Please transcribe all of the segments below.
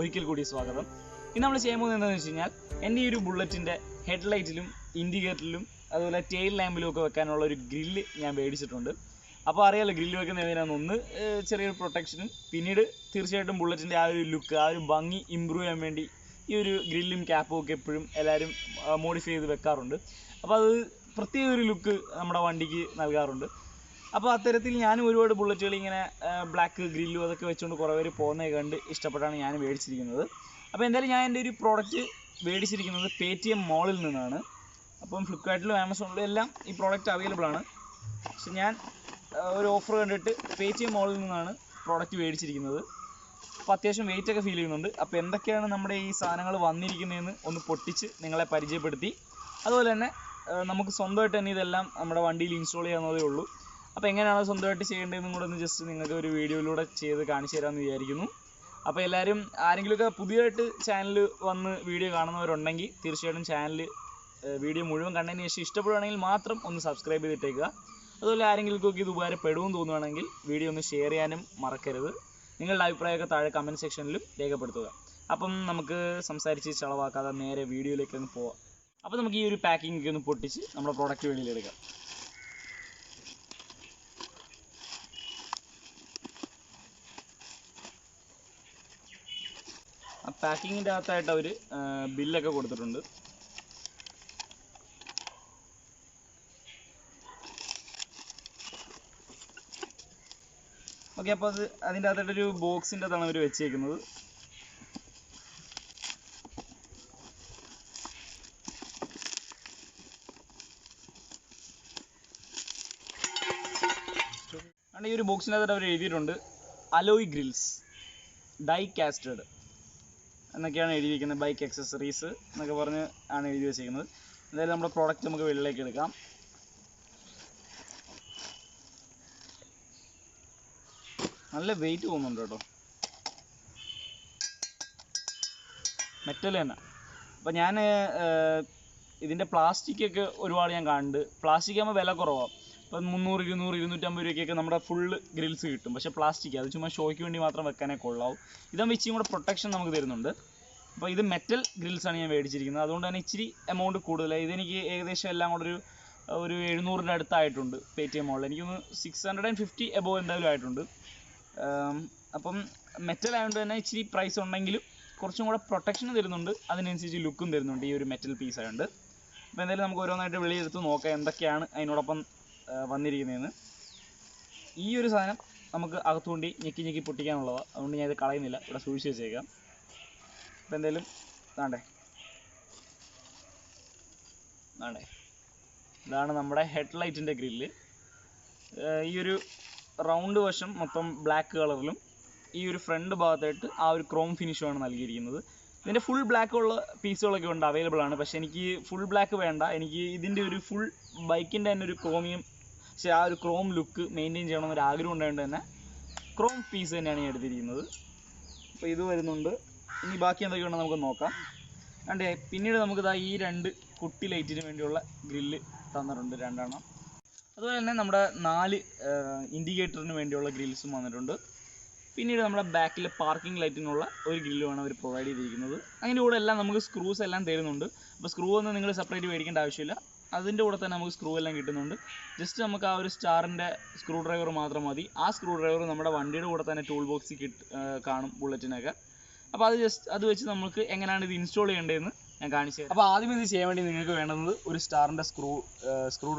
ഒരിക്കൽ കൂടി സ്വാഗതം. ഇന്ന് നമ്മൾ ചെയ്യാൻ പോകുന്നത് എന്താണെന്ന് വെച്ച് കഴിഞ്ഞാൽ എൻ്റെ ഈ ഒരു ബുള്ളറ്റിൻ്റെ ഹെഡ്ലൈറ്റിലും ഇൻഡിക്കേറ്ററിലും അതുപോലെ ടെയിൽ ലാമ്പിലും ഒക്കെ വെക്കാനുള്ള ഒരു ഗ്രില്ല് ഞാൻ മേടിച്ചിട്ടുണ്ട്. അപ്പോൾ അറിയാമല്ലോ ഗ്രില്ല് വെക്കുന്നതിനാണ് ഒന്ന് ചെറിയൊരു പ്രൊട്ടക്ഷനും പിന്നീട് തീർച്ചയായിട്ടും ബുള്ളറ്റിൻ്റെ ആ ഒരു ലുക്ക് ആ ഒരു ഭംഗി ഇമ്പ്രൂവ് ചെയ്യാൻ വേണ്ടി ഈ ഒരു ഗ്രില്ലും ക്യാപ്പും ഒക്കെ എപ്പോഴും എല്ലാവരും മോഡിഫൈ ചെയ്ത് വെക്കാറുണ്ട്. അപ്പോൾ അത് പ്രത്യേക ഒരു ലുക്ക് നമ്മുടെ വണ്ടിക്ക് നൽകാറുണ്ട്. അപ്പോൾ അത്തരത്തിൽ ഞാനും ഒരുപാട് ബുള്ളറ്റുകൾ ഇങ്ങനെ ബ്ലാക്ക് ഗ്രില്ലും അതൊക്കെ വെച്ചുകൊണ്ട് കുറേ പേര് പോകുന്നത് കണ്ട് ഇഷ്ടപ്പെട്ടാണ് ഞാൻ മേടിച്ചിരിക്കുന്നത്. അപ്പോൾ എന്തായാലും ഞാൻ എൻ്റെ ഒരു പ്രോഡക്റ്റ് മേടിച്ചിരിക്കുന്നത് paytm മോളിൽ നിന്നാണ്. അപ്പം ഫ്ലിപ്കാർട്ടിലും ആമസോണിലും എല്ലാം ഈ പ്രോഡക്റ്റ് അവൈലബിൾ ആണ്. പക്ഷെ ഞാൻ ഒരു ഓഫർ കണ്ടിട്ട് paytm മോളിൽ നിന്നാണ് പ്രോഡക്റ്റ് മേടിച്ചിരിക്കുന്നത്. അപ്പോൾ അത്യാവശ്യം വെയിറ്റ് ഒക്കെ ഫീൽ ചെയ്യുന്നുണ്ട്. അപ്പോൾ എന്തൊക്കെയാണ് നമ്മുടെ ഈ സാധനങ്ങൾ വന്നിരിക്കുന്നതെന്ന് ഒന്ന് പൊട്ടിച്ച് നിങ്ങളെ പരിചയപ്പെടുത്തി, അതുപോലെ തന്നെ നമുക്ക് സ്വന്തമായിട്ട് തന്നെ ഇതെല്ലാം നമ്മുടെ വണ്ടിയിൽ ഇൻസ്റ്റാൾ ചെയ്യാവുന്നതേ ഉള്ളൂ. അപ്പോൾ എങ്ങനെയാണ് സ്വന്തമായിട്ട് ചെയ്യേണ്ടതെന്നും കൂടെ ഒന്ന് ജസ്റ്റ് നിങ്ങൾക്ക് ഒരു വീഡിയോയിലൂടെ ചെയ്ത് കാണിച്ചു തരാമെന്ന് വിചാരിക്കുന്നു. അപ്പോൾ എല്ലാവരും ആരെങ്കിലുമൊക്കെ പുതിയതായിട്ട് ചാനൽ വന്ന് വീഡിയോ കാണുന്നവരുണ്ടെങ്കിൽ തീർച്ചയായിട്ടും ചാനൽ വീഡിയോ മുഴുവൻ കണ്ടതിന് ശേഷം ഇഷ്ടപ്പെടുകയാണെങ്കിൽ മാത്രം ഒന്ന് സബ്സ്ക്രൈബ് ചെയ്തിട്ടേക്കുക. അതുപോലെ ആരെങ്കിലുമൊക്കെ ഇത് ഉപകാരപ്പെടുമെന്ന് തോന്നുകയാണെങ്കിൽ വീഡിയോ ഒന്ന് ഷെയർ ചെയ്യാനും മറക്കരുത്. നിങ്ങളുടെ അഭിപ്രായമൊക്കെ താഴെ കമൻറ്റ് സെക്ഷനിലും രേഖപ്പെടുത്തുക. അപ്പം നമുക്ക് സംസാരിച്ച് ചളവാക്കാതെ നേരെ വീഡിയോയിലേക്ക് ഒന്ന് പോവാം. അപ്പോൾ നമുക്ക് ഈ ഒരു പാക്കിംഗ് ഒക്കെ ഒന്ന് പൊട്ടിച്ച് നമ്മുടെ പ്രോഡക്റ്റ് വെളിയിലെടുക്കാം. ആ പാക്കിങ്ങിൻ്റെ അകത്തായിട്ട് അവർ ബില്ലൊക്കെ കൊടുത്തിട്ടുണ്ട്. ഓക്കെ, അപ്പോൾ അതിൻ്റെ അകത്തായിട്ടൊരു ബോക്സിൻ്റെ അകത്താണ് അവർ വെച്ചേക്കുന്നത്. ഈ ഒരു ബോക്സിൻ്റെ അകത്തായിട്ട് അവർ എഴുതിയിട്ടുണ്ട് അലോയ് ഗ്രിൽസ് ഡൈ കാസ്റ്റഡ് എന്നൊക്കെയാണ് എഴുതിയിരിക്കുന്നത്. ബൈക്ക് ആക്സസറീസ് എന്നൊക്കെ പറഞ്ഞ് ആണ് എഴുതി വെച്ചിരിക്കുന്നത്. എന്തായാലും നമ്മുടെ പ്രോഡക്റ്റ് നമുക്ക് വെളിയിലേക്ക് എടുക്കാം. നല്ല വെയിറ്റ് തോന്നുന്നുണ്ട് കേട്ടോ, മെറ്റൽ തന്നെ. അപ്പോൾ ഞാൻ ഇതിൻ്റെ പ്ലാസ്റ്റിക്കൊക്കെ ഒരുപാട് ഞാൻ കാണുന്നുണ്ട്. പ്ലാസ്റ്റിക് ആകുമ്പോൾ വില കുറവാണ്. ഇപ്പം 300, 200, 250 രൂപയ്ക്കൊക്കെ നമ്മുടെ ഫുൾ ഗ്രിൽസ് കിട്ടും. പക്ഷേ പ്ലാസ്റ്റിക് അത് ചുമ്മാ ഷോയ്ക്ക് വേണ്ടി മാത്രം വെക്കാനേ കൊള്ളാവും. ഇതാകുമ്പോൾ ഇച്ചിരി കൂടെ പ്രൊട്ടക്ഷൻ നമുക്ക് തരുന്നുണ്ട്. അപ്പോൾ ഇത് മെറ്റൽ ഗ്രിൽസാണ് ഞാൻ മേടിച്ചിരിക്കുന്നത്. അതുകൊണ്ട് തന്നെ ഇച്ചിരി എമൗണ്ട് കൂടുതലായി. ഇതെനിക്ക് ഏകദേശം എല്ലാം കൂടെ ഒരു 700-ൻ്റെ അടുത്തായിട്ടുണ്ട് paytm മോളിൽ. എനിക്കൊന്ന് 650 എബോവ് എന്തായാലും ആയിട്ടുണ്ട്. അപ്പം മെറ്റൽ ആയതുകൊണ്ട് തന്നെ ഇച്ചിരി പ്രൈസ് ഉണ്ടെങ്കിലും കുറച്ചും കൂടെ പ്രൊട്ടക്ഷൻ തരുന്നുണ്ട്, അതിനനുസരിച്ച് ലുക്കും തരുന്നുണ്ട് ഈ ഒരു മെറ്റൽ പീസ് ആയതുകൊണ്ട്. അപ്പോൾ എന്തായാലും നമുക്ക് ഓരോന്നായിട്ട് വെളിയെടുത്ത് നോക്കാം എന്തൊക്കെയാണ് അതിനോടൊപ്പം വന്നിരിക്കുന്നതെന്ന്. ഈ ഒരു സാധനം നമുക്ക് അകത്തുകൊണ്ടി ഞെക്കി പൊട്ടിക്കാനുള്ളതാണ്. അതുകൊണ്ട് ഞാൻ ഇത് കളയുന്നില്ല, ഇവിടെ സൂക്ഷിച്ച് വെച്ചേക്കാം. അപ്പോൾ എന്തായാലും വേണ്ടേ ഇതാണ് നമ്മുടെ ഹെഡ്ലൈറ്റിൻ്റെ ഗ്രില്ല്. ഈ ഒരു റൗണ്ട് വശം മൊത്തം ബ്ലാക്ക് കളറിലും ഈ ഒരു ഫ്രണ്ട് ഭാഗത്തായിട്ട് ആ ഒരു ക്രോം ഫിനിഷുമാണ് നൽകിയിരിക്കുന്നത്. ഇതിൻ്റെ ഫുൾ ബ്ലാക്ക് ഉള്ള പീസുകളൊക്കെ ഉണ്ട്, അവൈലബിൾ ആണ്. പക്ഷേ എനിക്ക് ഫുൾ ബ്ലാക്ക് വേണ്ട. എനിക്ക് ഇതിൻ്റെ ഒരു ഫുൾ ബൈക്കിൻ്റെ തന്നെ ഒരു ക്രോമിയം, പക്ഷേ ആ ഒരു ക്രോം ലുക്ക് മെയിൻറ്റെയിൻ ചെയ്യണമെന്നൊരു ആഗ്രഹം ഉണ്ടായതുകൊണ്ട് തന്നെ ക്രോം പീസ് തന്നെയാണ് ഞാൻ എടുത്തിരിക്കുന്നത്. അപ്പോൾ ഇത് വരുന്നുണ്ട്. ഇനി ബാക്കി എന്തൊക്കെയുണ്ടെന്ന് നമുക്ക് നോക്കാം. കണ്ടേ, പിന്നീട് നമുക്കിതാ ഈ 2 കുട്ടി ലൈറ്റിന് വേണ്ടിയുള്ള ഗ്രില്ല് തന്നിട്ടുണ്ട്, 2 എണ്ണം. അതുപോലെ തന്നെ നമ്മുടെ 4 ഇൻഡിക്കേറ്ററിന് വേണ്ടിയുള്ള ഗ്രിൽസും വന്നിട്ടുണ്ട്. പിന്നീട് നമ്മുടെ ബാക്കിൽ പാർക്കിംഗ് ലൈറ്റിനുള്ള ഒരു ഗ്രില്ലുമാണ് അവർ പ്രൊവൈഡ് ചെയ്തിരിക്കുന്നത്. അതിൻ്റെ കൂടെ എല്ലാം നമുക്ക് സ്ക്രൂസ് എല്ലാം തരുന്നുണ്ട്. അപ്പോൾ സ്ക്രൂ ഒന്നും നിങ്ങൾ സെപ്പറേറ്റ് മേടിക്കേണ്ട ആവശ്യമില്ല, അതിൻ്റെ കൂടെ തന്നെ നമുക്ക് സ്ക്രൂ എല്ലാം കിട്ടുന്നുണ്ട്. ജസ്റ്റ് നമുക്ക് ആ ഒരു സ്റ്റാറിൻ്റെ സ്ക്രൂ ഡ്രൈവർ മാത്രം മതി. ആ സ്ക്രൂ ഡ്രൈവർ നമ്മുടെ വണ്ടിയുടെ കൂടെ തന്നെ ടൂൾ ബോക്സിൽ കാണും ബുള്ളറ്റിനൊക്കെ. അപ്പോൾ അത് വെച്ച് നമുക്ക് എങ്ങനെയാണ് ഇത് ഇൻസ്റ്റാൾ ചെയ്യേണ്ടതെന്ന് ഞാൻ കാണിച്ചു തരാം. അപ്പോൾ ആദ്യം ഇത് ചെയ്യാൻ വേണ്ടി നിങ്ങൾക്ക് വേണ്ടുന്നത് ഒരു സ്റ്റാറിൻ്റെ സ്ക്രൂ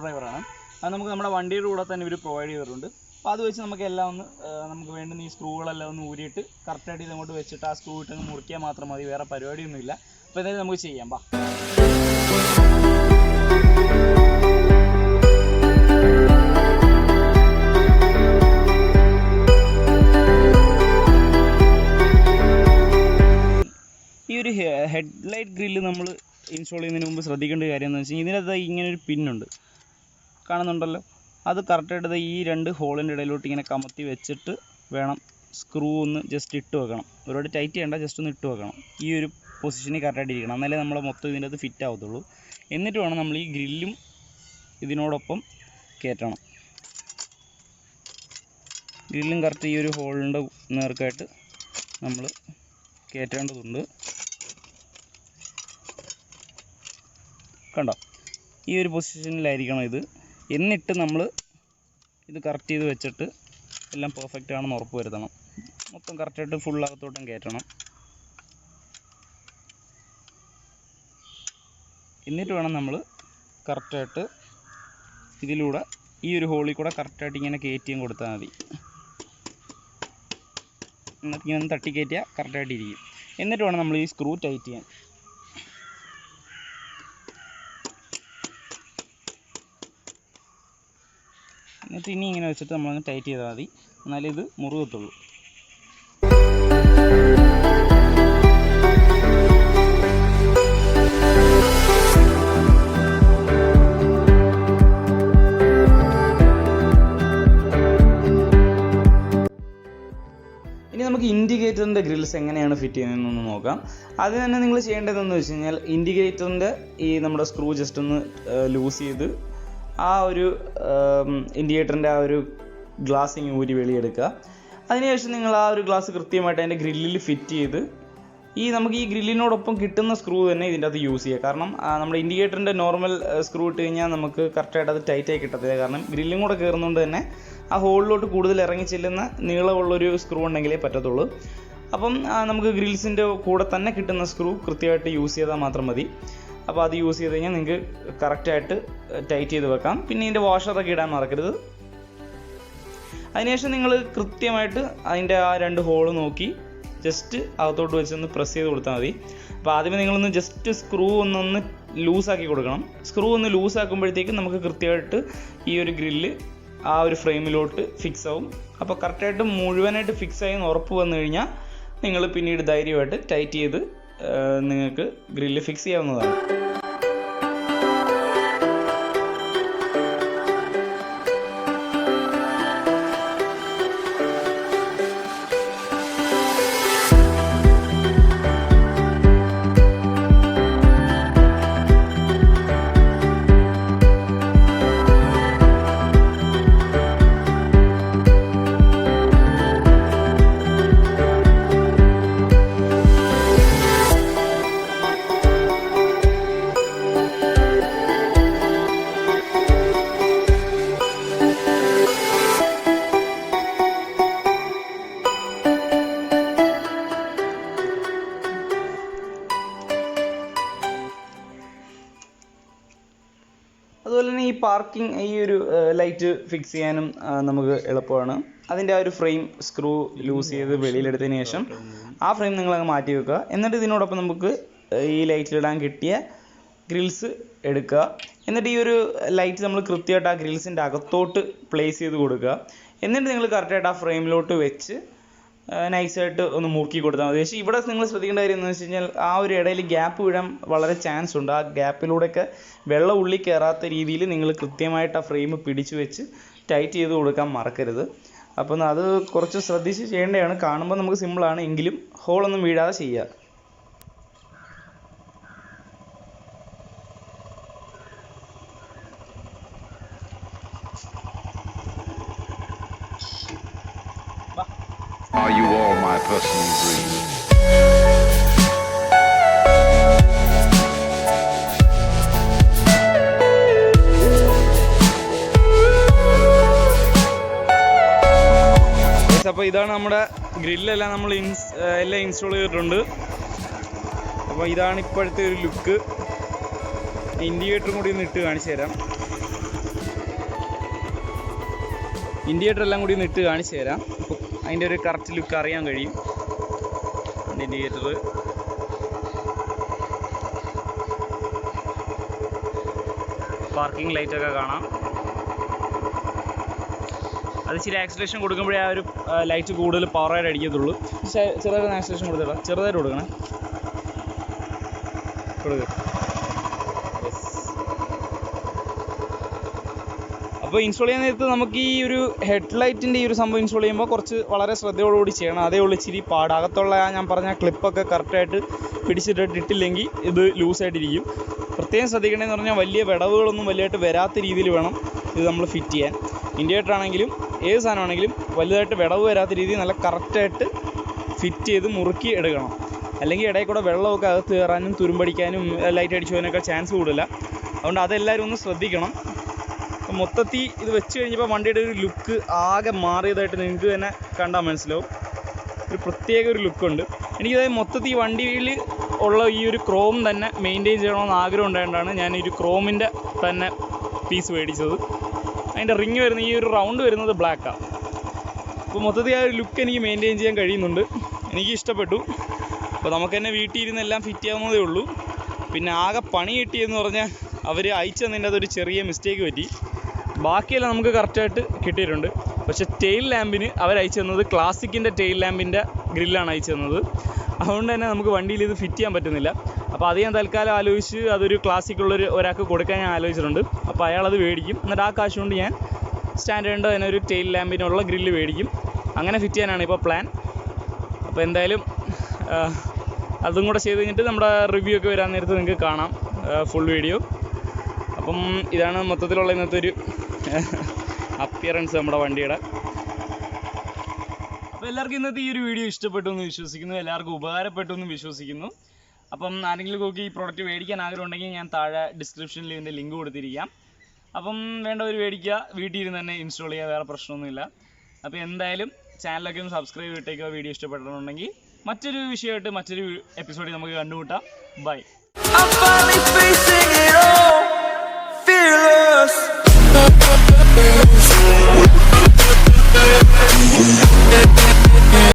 ഡ്രൈവറാണ്. അത് നമുക്ക് നമ്മുടെ വണ്ടിയുടെ കൂടെ തന്നെ ഇവർ പ്രൊവൈഡ് ചെയ്തിട്ടുണ്ട്. അപ്പോൾ അത് വെച്ച് നമുക്ക് എല്ലാം നമുക്ക് വേണ്ടുന്ന ഈ സ്ക്രൂകളെല്ലാം ഒന്ന് ഊരിയിട്ട് കറക്റ്റായിട്ട് ഇതങ്ങോട്ട് വെച്ചിട്ട് ആ സ്ക്രൂ ഇട്ടങ്ങ് മുറിക്കാൻ മാത്രം മതി, വേറെ പരിപാടിയൊന്നുമില്ല. അപ്പോൾ എന്തായാലും നമുക്ക് ചെയ്യാം. ഈ ഒരു ഹെഡ്ലൈറ്റ് ഗ്രില്ല് നമ്മൾ ഇൻസ്റ്റാൾ ചെയ്യുന്നതിന് മുമ്പ് ശ്രദ്ധിക്കേണ്ട കാര്യം എന്താണെന്ന് വെച്ച് കഴിഞ്ഞാൽ ഇതിനകത്ത് ഇങ്ങനൊരു പിന്നുണ്ട്, കാണുന്നുണ്ടല്ലോ. അത് കറക്റ്റായിട്ട് ഈ 2 ഹോളിൻ്റെ ഇടയിലോട്ട് ഇങ്ങനെ കമത്തി വെച്ചിട്ട് വേണം സ്ക്രൂ ഒന്ന് ജസ്റ്റ് ഇട്ട് വെക്കണം. ഒരുപാട് ടൈറ്റ് ചെയ്യണ്ട, ജസ്റ്റ് ഒന്ന് ഇട്ട് വെക്കണം. ഈ ഒരു പൊസിഷനിൽ കറക്റ്റായിട്ട് ഇരിക്കണം, എന്നാലേ നമ്മൾ മൊത്തം ഇതിൻ്റെ അത് ഫിറ്റ് ആവത്തുള്ളൂ. എന്നിട്ട് വേണം നമ്മൾ ഈ ഗ്രില്ലും ഇതിനോടൊപ്പം കയറ്റണം. ഗ്രില്ലും കറക്റ്റ് ഈ ഒരു ഹോളിൻ്റെ നേർക്കായിട്ട് നമ്മൾ കയറ്റേണ്ടതുണ്ട്. കണ്ടോ, ഈ ഒരു പൊസിഷനിലായിരിക്കണം ഇത്. എന്നിട്ട് നമ്മൾ ഇത് കറക്റ്റ് ചെയ്ത് വെച്ചിട്ട് എല്ലാം പെർഫെക്റ്റ് ആണെന്ന് ഉറപ്പ് വരുത്തണം. മൊത്തം കറക്റ്റായിട്ട് ഫുൾ അകത്തോട്ടും കയറ്റണം. എന്നിട്ട് വേണം നമ്മൾ കറക്റ്റായിട്ട് ഇതിലൂടെ ഈ ഒരു ഹോളിൽ കൂടെ കറക്റ്റായിട്ട് ഇങ്ങനെ കയറ്റിയും കൊടുത്താൽ മതി. എന്നിട്ട് ഇങ്ങനെ ഒന്ന് തട്ടി കയറ്റിയാൽ കറക്റ്റായിട്ട് ഇരിക്കും. എന്നിട്ട് വേണം നമ്മൾ ഈ സ്ക്രൂ ടൈറ്റ് ചെയ്യാൻ. എന്നിട്ട് ഇനി ഇങ്ങനെ വെച്ചിട്ട് നമ്മളൊന്ന് ടൈറ്റ് ചെയ്താൽ മതി. എന്നാലേ ഇത് മുറുകത്തുള്ളൂ. ഇനി നമുക്ക് ഇൻഡിക്കേറ്ററിൻ്റെ ഗ്രിൽസ് എങ്ങനെയാണ് ഫിറ്റ് ചെയ്യുന്നതെന്നൊന്ന് നോക്കാം. അതിന് തന്നെ നിങ്ങൾ ചെയ്യേണ്ടതെന്ന് വെച്ച് കഴിഞ്ഞാൽ ഇൻഡിക്കേറ്ററിൻ്റെ ഈ നമ്മുടെ സ്ക്രൂ ജസ്റ്റ് ഒന്ന് ലൂസ് ചെയ്ത് ആ ഒരു ഇൻഡിക്കേറ്ററിൻ്റെ ആ ഒരു ഗ്ലാസിങ് ഊരി വെളിയെടുക്കുക. അതിനുശേഷം നിങ്ങൾ ആ ഒരു ഗ്ലാസ് കൃത്യമായിട്ട് അതിൻ്റെ ഗ്രില്ലിൽ ഫിറ്റ് ചെയ്ത് നമുക്ക് ഈ ഗ്രില്ലിനോടൊപ്പം കിട്ടുന്ന സ്ക്രൂ തന്നെ ഇതിൻ്റെ അകത്ത് യൂസ് ചെയ്യുക. കാരണം നമ്മുടെ ഇൻഡിക്കേറ്ററിൻ്റെ നോർമൽ സ്ക്രൂ ഇട്ട് കഴിഞ്ഞാൽ നമുക്ക് കറക്റ്റായിട്ട് അത് ടൈറ്റായി കിട്ടത്തില്ല. കാരണം ഗ്രില്ലും കൂടെ കയറുന്നതുകൊണ്ട് തന്നെ ആ ഹോളിലോട്ട് കൂടുതൽ ഇറങ്ങി ചെല്ലുന്ന നീളമുള്ളൊരു സ്ക്രൂ ഉണ്ടെങ്കിലേ പറ്റത്തുള്ളൂ. അപ്പം നമുക്ക് ഗ്രിൽസിൻ്റെ കൂടെ തന്നെ കിട്ടുന്ന സ്ക്രൂ കൃത്യമായിട്ട് യൂസ് ചെയ്താൽ മാത്രം മതി. അപ്പോൾ അത് യൂസ് ചെയ്ത് കഴിഞ്ഞാൽ നിങ്ങൾക്ക് കറക്റ്റായിട്ട് ടൈറ്റ് ചെയ്ത് വെക്കാം. പിന്നെ ഇതിൻ്റെ വാഷറൊക്കെ ഇടാൻ മറക്കരുത്. അതിനുശേഷം നിങ്ങൾ കൃത്യമായിട്ട് അതിൻ്റെ ആ 2 ഹോള് നോക്കി ജസ്റ്റ് അകത്തോട്ട് വെച്ചൊന്ന് പ്രസ് ചെയ്ത് കൊടുത്താൽ മതി. അപ്പോൾ ആദ്യമേ നിങ്ങളൊന്ന് ജസ്റ്റ് സ്ക്രൂ ഒന്ന് ലൂസാക്കി കൊടുക്കണം. സ്ക്രൂ ഒന്ന് ലൂസാക്കുമ്പോഴത്തേക്കും നമുക്ക് കൃത്യമായിട്ട് ഈ ഒരു ഗ്രില്ല് ആ ഒരു ഫ്രെയിമിലോട്ട് ഫിക്സ് ആവും. അപ്പോൾ കറക്റ്റായിട്ട് മുഴുവനായിട്ട് ഫിക്സ് ആയി ഉറപ്പ് വന്നു കഴിഞ്ഞാൽ നിങ്ങൾ പിന്നീട് ധൈര്യമായിട്ട് ടൈറ്റ് ചെയ്ത് നിങ്ങൾക്ക് ഗ്രില്ല് ഫിക്സ് ചെയ്യാവുന്നതാണ്. അതുപോലെ തന്നെ ഈ പാർക്കിംഗ് ഈ ഒരു ലൈറ്റ് ഫിക്സ് ചെയ്യാനും നമുക്ക് എളുപ്പമാണ്. അതിൻ്റെ ആ ഒരു ഫ്രെയിം സ്ക്രൂ ലൂസ് ചെയ്ത് വെളിയിലെടുത്തതിന് ശേഷം ആ ഫ്രെയിം നിങ്ങളങ്ങ് മാറ്റി വെക്കുക. എന്നിട്ട് ഇതിനോടൊപ്പം നമുക്ക് ഈ ലൈറ്റിലിടാൻ കിട്ടിയ ഗ്രിൽസ് എടുക്കുക. എന്നിട്ട് ഈ ഒരു ലൈറ്റ് നമ്മൾ കൃത്യമായിട്ട് ആ ഗ്രിൽസിൻ്റെ അകത്തോട്ട് പ്ലേസ് ചെയ്ത് കൊടുക്കുക. എന്നിട്ട് നിങ്ങൾ കറക്റ്റായിട്ട് ആ ഫ്രെയിമിലോട്ട് വെച്ച് നൈസായിട്ട് ഒന്ന് മുറുക്കി കൊടുത്താൽ മതി. പക്ഷേ ഇവിടെ നിങ്ങൾ ശ്രദ്ധിക്കേണ്ട കാര്യം എന്ന് വെച്ച് കഴിഞ്ഞാൽ ആ ഒരു ഇടയിൽ ഗ്യാപ്പ് വീഴാൻ വളരെ ചാൻസ് ഉണ്ട്. ആ ഗ്യാപ്പിലൂടെയൊക്കെ വെള്ളം ഉള്ളിൽ കയറാത്ത രീതിയിൽ നിങ്ങൾ കൃത്യമായിട്ട് ആ ഫ്രെയിം പിടിച്ചു വെച്ച് ടൈറ്റ് ചെയ്ത് കൊടുക്കാൻ മറക്കരുത്. അപ്പം അത് കുറച്ച് ശ്രദ്ധിച്ച് ചെയ്യേണ്ടതാണ്. കാണുമ്പോൾ നമുക്ക് സിമ്പിളാണ്, എങ്കിലും ഹോളൊന്നും വീഴാതെ ചെയ്യുക. Are you all my personal dreams? അപ്പോൾ ഇതാണ് നമ്മുടെ ഗ്രില്ലെല്ലാം നമ്മൾ എല്ലാം ഇൻസ്റ്റാൾ ചെയ്തിട്ടുണ്ട്. അപ്പോൾ ഇതാണ് ഇപ്പോഴത്തെ ഒരു ലുക്ക്. ഇൻഡിക്കേറ്ററും കൂടി ഒന്ന് ഇട്ട് കാണിച്ചു തരാം. ഇൻഡിക്കേറ്റർ എല്ലാം കൂടി ഒന്ന് ഇട്ട് കാണിച്ചു തരാം. അപ്പോൾ അതിൻ്റെ ഒരു കറക്റ്റ് ലുക്ക് അറിയാൻ കഴിയും. ഇൻഡിക്കേറ്റർ പാർക്കിംഗ് ലൈറ്റൊക്കെ കാണാം. അത് ഇച്ചിരി ആക്സിലേഷൻ കൊടുക്കുമ്പോഴേ ആ ഒരു ലൈറ്റ് കൂടുതൽ പവറായിട്ട് അടിക്കത്തുള്ളൂ. ചെറുതായിട്ട് ആക്സിലേഷൻ കൊടുത്തിടാം. ചെറുതായിട്ട് കൊടുക്കണം. അപ്പോൾ ഇൻസ്റ്റാൾ ചെയ്യാൻ നേരത്ത് നമുക്ക് ഈ ഒരു ഹെഡ്ലൈറ്റിൻ്റെ ഈ ഒരു സംഭവം ഇൻസ്റ്റാൾ ചെയ്യുമ്പോൾ കുറച്ച് വളരെ ശ്രദ്ധയോടുകൂടി ചെയ്യണം. അതേ ഉള്ളൂ ഇച്ചിരി പാട്. അകത്തുള്ള ഞാൻ പറഞ്ഞ ക്ലിപ്പൊക്കെ കറക്റ്റായിട്ട് പിടിച്ചിട്ടില്ലെങ്കിൽ ഇത് ലൂസായിട്ടിരിക്കും. പ്രത്യേകം ശ്രദ്ധിക്കേണ്ടതെന്ന് പറഞ്ഞാൽ വലിയ വിടവുകളൊന്നും വലിയതായിട്ട് വരാത്ത രീതിയിൽ വേണം ഇത് നമ്മൾ ഫിറ്റ് ചെയ്യാൻ. ഇൻഡിക്കേറ്റർ ആണെങ്കിലും ഏത് സാധനമാണെങ്കിലും വലുതായിട്ട് വിടവ് വരാത്ത രീതിയിൽ നല്ല കറക്റ്റായിട്ട് ഫിറ്റ് ചെയ്ത് മുറുക്കി എടുക്കണം. അല്ലെങ്കിൽ ഇടയിൽ കൂടെ വെള്ളമൊക്കെ അകത്ത് കയറാനും തുരുമ്പടിക്കാനും ലൈറ്റ് അടിച്ചു പോകാനൊക്കെ ചാൻസ് കൂടുതല. അതുകൊണ്ട് അതെല്ലാവരും ഒന്ന് ശ്രദ്ധിക്കണം. അപ്പം മൊത്തത്തിൽ ഇത് വെച്ച് കഴിഞ്ഞപ്പോൾ വണ്ടിയുടെ ഒരു ലുക്ക് ആകെ മാറിയതായിട്ട് നിങ്ങൾക്ക് തന്നെ കണ്ടാൽ മനസ്സിലാവും. ഒരു പ്രത്യേക ഒരു ലുക്കുണ്ട്. എനിക്കതായത് മൊത്തത്തിൽ ഈ വണ്ടിയിൽ ഉള്ള ഈ ഒരു ക്രോം തന്നെ മെയിൻറ്റെയിൻ ചെയ്യണമെന്ന് ആഗ്രഹം ഉണ്ടായതുകൊണ്ടാണ് ഞാൻ ഈ ഒരു ക്രോമിൻ്റെ തന്നെ പീസ് മേടിച്ചത്. അതിൻ്റെ റിങ് വരുന്ന ഈ ഒരു റൗണ്ട് വരുന്നത് ബ്ലാക്കാണ്. അപ്പോൾ മൊത്തത്തിൽ ആ ഒരു ലുക്ക് എനിക്ക് മെയിൻറ്റെയിൻ ചെയ്യാൻ കഴിയുന്നുണ്ട്. എനിക്ക് ഇഷ്ടപ്പെട്ടു. അപ്പോൾ നമുക്ക് തന്നെ വീട്ടിൽ ഇരുന്ന് എല്ലാം ഫിറ്റ് ചെയ്യാവുന്നതേ ഉള്ളൂ. പിന്നെ ആകെ പണി കിട്ടിയെന്ന് പറഞ്ഞാൽ അവർ അയച്ചു തന്നതിൻ്റെ അതൊരു ചെറിയ മിസ്റ്റേക്ക് പറ്റി. ബാക്കിയെല്ലാം നമുക്ക് കറക്റ്റായിട്ട് കിട്ടിയിട്ടുണ്ട്. പക്ഷേ ടെയിൽ ലാമ്പിന് അവർ അയച്ചു തന്നത് ക്ലാസിക്കിൻ്റെ ടെയിൽ ലാമ്പിൻ്റെ ഗ്രില്ലാണ് അയച്ചു തന്നത്. അതുകൊണ്ട് തന്നെ നമുക്ക് വണ്ടിയിൽ ഇത് ഫിറ്റ് ചെയ്യാൻ പറ്റുന്നില്ല. അപ്പോൾ അത് ഞാൻ തൽക്കാലം ആലോചിച്ച് അതൊരു ക്ലാസിക്കുള്ളൊരു ഒരാൾക്ക് കൊടുക്കാൻ ഞാൻ ആലോചിച്ചിട്ടുണ്ട്. അപ്പോൾ അയാളത് മേടിക്കും. എന്നിട്ട് ആ കാശ് കൊണ്ട് ഞാൻ സ്റ്റാൻഡേർഡ് തന്നെ ഒരു ടെയിൽ ലാമ്പിനുള്ള ഗ്രില്ല് മേടിക്കും. അങ്ങനെ ഫിറ്റ് ചെയ്യാനാണ് ഇപ്പോൾ പ്ലാൻ. അപ്പോൾ എന്തായാലും അതും കൂടെ ചെയ്ത് കഴിഞ്ഞിട്ട് നമ്മുടെ റിവ്യൂ ഒക്കെ വരാൻ നേരത്ത് നിങ്ങൾക്ക് കാണാം ഫുൾ വീഡിയോ. അപ്പം ഇതാണ് മൊത്തത്തിലുള്ള ഇന്നത്തെ ഒരു അപ്പിയറൻസ് നമ്മുടെ വണ്ടിയുടെ. അപ്പോൾ എല്ലാവർക്കും ഇന്നത്തെ ഈ ഒരു വീഡിയോ ഇഷ്ടപ്പെട്ടു എന്ന് വിശ്വസിക്കുന്നു. എല്ലാവർക്കും ഉപകാരപ്പെട്ടു എന്ന് വിശ്വസിക്കുന്നു. അപ്പം ആരെങ്കിലും നോക്കി ഈ പ്രോഡക്റ്റ് മേടിക്കാൻ ആഗ്രഹം ഉണ്ടെങ്കിൽ ഞാൻ താഴെ ഡിസ്ക്രിപ്ഷനിൽ ഇതിൻ്റെ ലിങ്ക് കൊടുത്തിരിക്കാം. അപ്പം വേണ്ടവർ മേടിക്കുക, വീട്ടിൽ ഇരുന്ന് തന്നെ ഇൻസ്റ്റാൾ ചെയ്യുക, വേറെ പ്രശ്നമൊന്നുമില്ല. അപ്പോൾ എന്തായാലും ചാനലൊക്കെ ഒന്ന് സബ്സ്ക്രൈബ് ചെയ്തിട്ടേക്കുക വീഡിയോ ഇഷ്ടപ്പെട്ടിട്ടുണ്ടെങ്കിൽ. മറ്റൊരു വിഷയമായിട്ട് മറ്റൊരു എപ്പിസോഡിൽ നമുക്ക് കണ്ടുമുട്ടാം. By. I'm finally facing it all, fearless.